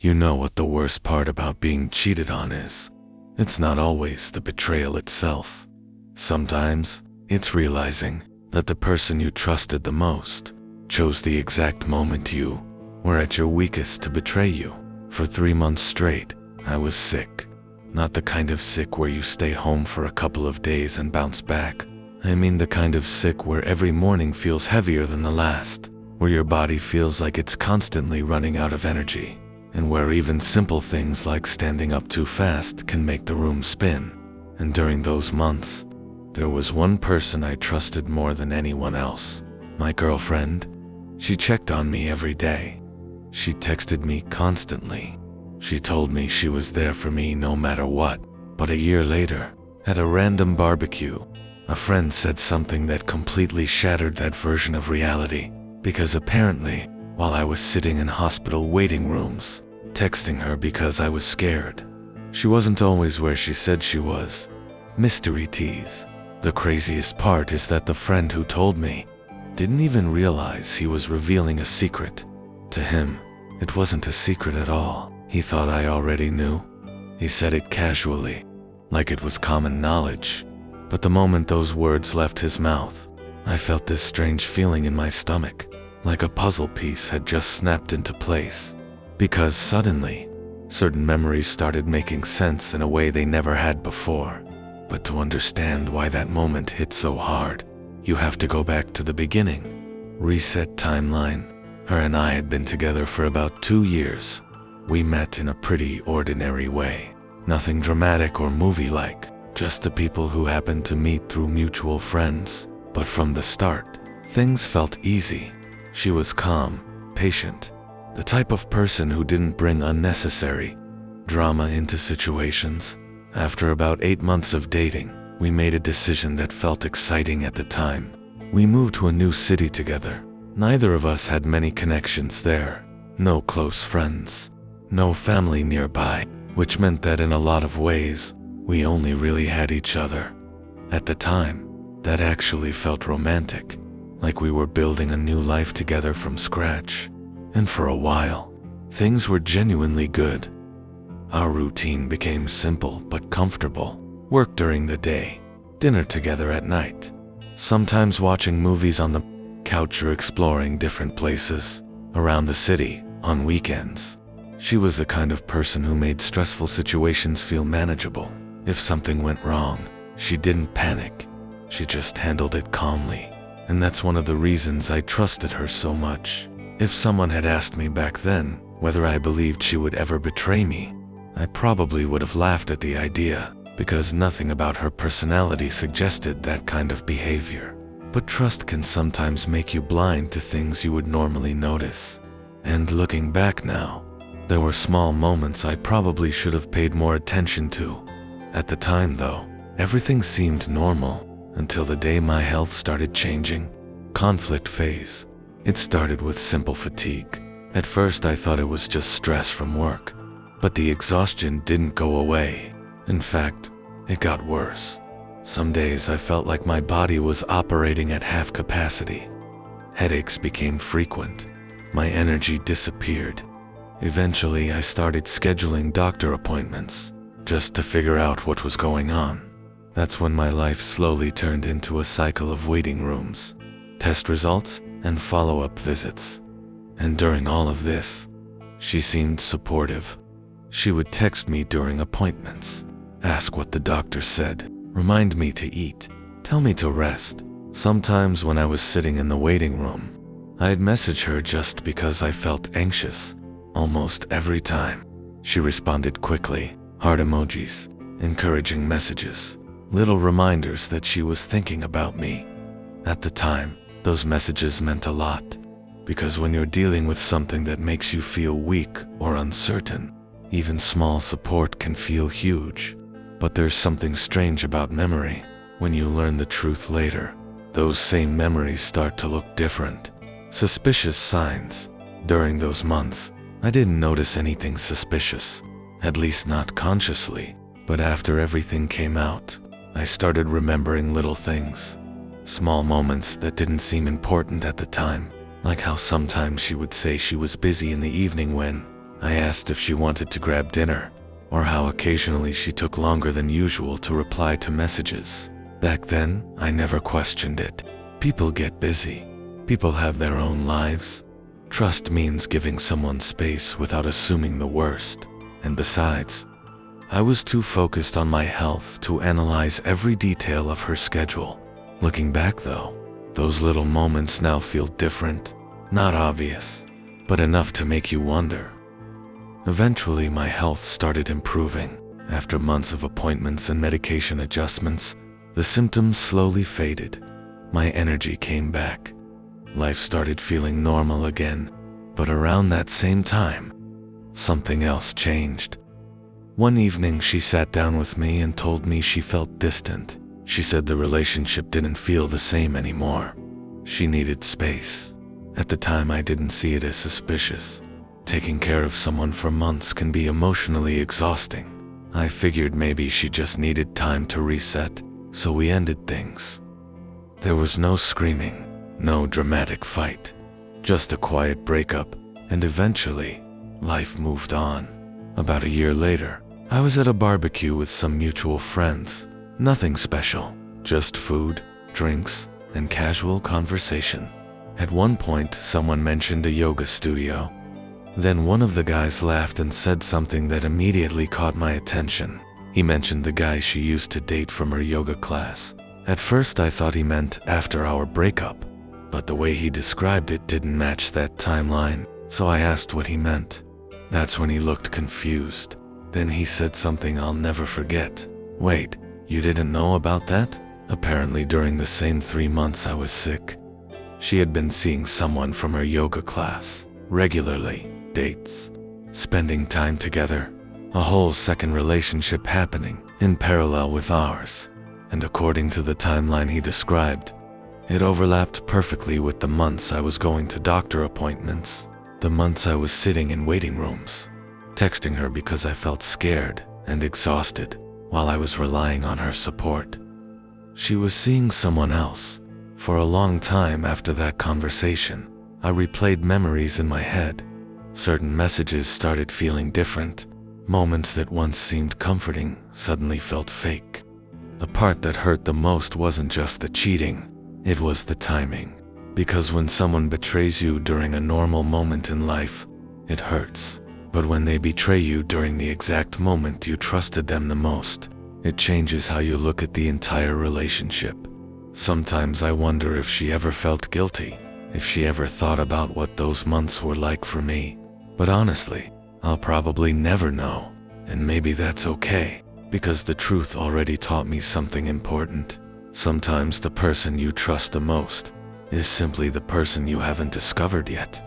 You know what the worst part about being cheated on is? It's not always the betrayal itself. Sometimes, it's realizing that the person you trusted the most chose the exact moment you were at your weakest to betray you. For 3 months straight, I was sick. Not the kind of sick where you stay home for a couple of days and bounce back. I mean the kind of sick where every morning feels heavier than the last, where your body feels like it's constantly running out of energy, and where even simple things like standing up too fast can make the room spin. And during those months, there was one person I trusted more than anyone else. My girlfriend. She checked on me every day. She texted me constantly. She told me she was there for me no matter what. But a year later, at a random barbecue, a friend said something that completely shattered that version of reality. Because apparently, while I was sitting in hospital waiting rooms, texting her because I was scared, she wasn't always where she said she was. Mystery tease. The craziest part is that the friend who told me didn't even realize he was revealing a secret. To him, it wasn't a secret at all. He thought I already knew. He said it casually, like it was common knowledge. But the moment those words left his mouth, I felt this strange feeling in my stomach, like a puzzle piece had just snapped into place. Because suddenly, certain memories started making sense in a way they never had before. But to understand why that moment hit so hard, you have to go back to the beginning. Reset timeline. Her and I had been together for about 2 years. We met in a pretty ordinary way. Nothing dramatic or movie-like, just the people who happened to meet through mutual friends. But from the start, things felt easy. She was calm, patient, the type of person who didn't bring unnecessary drama into situations. After about 8 months of dating, we made a decision that felt exciting at the time. We moved to a new city together. Neither of us had many connections there. No close friends. No family nearby, which meant that in a lot of ways, we only really had each other. At the time, that actually felt romantic, like we were building a new life together from scratch. And for a while, things were genuinely good. Our routine became simple but comfortable. Work during the day, dinner together at night, sometimes watching movies on the couch or exploring different places around the city on weekends. She was the kind of person who made stressful situations feel manageable. If something went wrong, she didn't panic. She just handled it calmly. And that's one of the reasons I trusted her so much. If someone had asked me back then whether I believed she would ever betray me, I probably would have laughed at the idea, because nothing about her personality suggested that kind of behavior. But trust can sometimes make you blind to things you would normally notice. And looking back now, there were small moments I probably should have paid more attention to. At the time though, everything seemed normal until the day my health started changing. Conflict phase. It started with simple fatigue. At first I thought it was just stress from work, but the exhaustion didn't go away. In fact, it got worse. Some days I felt like my body was operating at half capacity. Headaches became frequent. My energy disappeared. Eventually, I started scheduling doctor appointments just to figure out what was going on. That's when my life slowly turned into a cycle of waiting rooms, test results, and follow-up visits. And during all of this, she seemed supportive. She would text me during appointments, ask what the doctor said, remind me to eat, tell me to rest. Sometimes when I was sitting in the waiting room, I'd message her just because I felt anxious. Almost every time, she responded quickly, heart emojis, encouraging messages, little reminders that she was thinking about me. At the time, those messages meant a lot, because when you're dealing with something that makes you feel weak or uncertain, even small support can feel huge. But there's something strange about memory. When you learn the truth later, those same memories start to look different. Suspicious signs. During those months, I didn't notice anything suspicious, at least not consciously. But after everything came out, I started remembering little things. Small moments that didn't seem important at the time, like how sometimes she would say she was busy in the evening when, I asked if she wanted to grab dinner, or how occasionally she took longer than usual to reply to messages. Back then, I never questioned it. People get busy. People have their own lives. Trust means giving someone space without assuming the worst. And besides, I was too focused on my health to analyze every detail of her schedule. Looking back though, those little moments now feel different, not obvious, but enough to make you wonder. Eventually, my health started improving. After months of appointments and medication adjustments, the symptoms slowly faded. My energy came back. Life started feeling normal again, but around that same time, something else changed. One evening, she sat down with me and told me she felt distant. She said the relationship didn't feel the same anymore. She needed space. At the time, I didn't see it as suspicious. Taking care of someone for months can be emotionally exhausting. I figured maybe she just needed time to reset, so we ended things. There was no screaming, no dramatic fight, just a quiet breakup, and eventually, life moved on. About a year later, I was at a barbecue with some mutual friends. Nothing special, just food, drinks, and casual conversation. At one point, someone mentioned a yoga studio. Then one of the guys laughed and said something that immediately caught my attention. He mentioned the guy she used to date from her yoga class. At first I thought he meant after our breakup, but the way he described it didn't match that timeline, so I asked what he meant. That's when he looked confused. Then he said something I'll never forget. Wait, you didn't know about that? Apparently during the same 3 months I was sick, she had been seeing someone from her yoga class regularly. Dates, spending time together, a whole second relationship happening in parallel with ours. And according to the timeline he described, it overlapped perfectly with the months I was going to doctor appointments, the months I was sitting in waiting rooms, texting her because I felt scared and exhausted while I was relying on her support. She was seeing someone else. For a long time after that conversation, I replayed memories in my head. Certain messages started feeling different. Moments that once seemed comforting suddenly felt fake. The part that hurt the most wasn't just the cheating, it was the timing. Because when someone betrays you during a normal moment in life, it hurts. But when they betray you during the exact moment you trusted them the most, it changes how you look at the entire relationship. Sometimes I wonder if she ever felt guilty, if she ever thought about what those months were like for me. But honestly, I'll probably never know, and maybe that's okay, because the truth already taught me something important. Sometimes the person you trust the most is simply the person you haven't discovered yet.